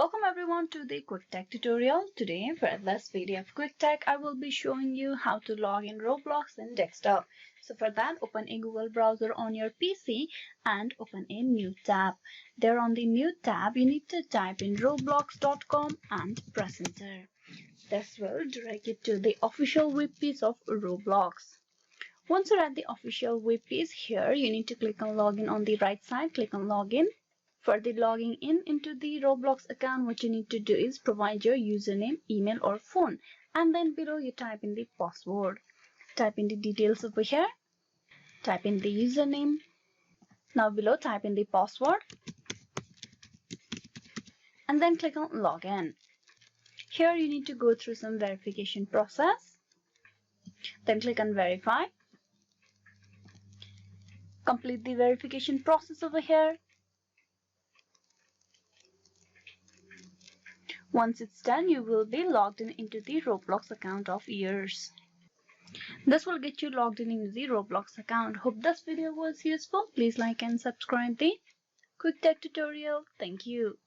Welcome everyone to the Quick Tech tutorial. Today for this video of Quick Tech, I will be showing you how to log in Roblox in desktop. So for that, open a Google browser on your PC and open a new tab. There on the new tab, you need to type in roblox.com and press enter. This will direct you to the official web page of Roblox. Once you're at the official web page, here you need to click on login on the right side. Click on login. For the logging in into the Roblox account, what you need to do is provide your username, email or phone, and then below you type in the password. Type in the details over here. Type in the username. Now below type in the password and then click on login. Here you need to go through some verification process. Then click on verify. Complete the verification process over here. Once it's done, you will be logged in into the Roblox account of yours. This will get you logged in into the Roblox account. Hope this video was useful. Please like and subscribe the Quick Tech tutorial. Thank you.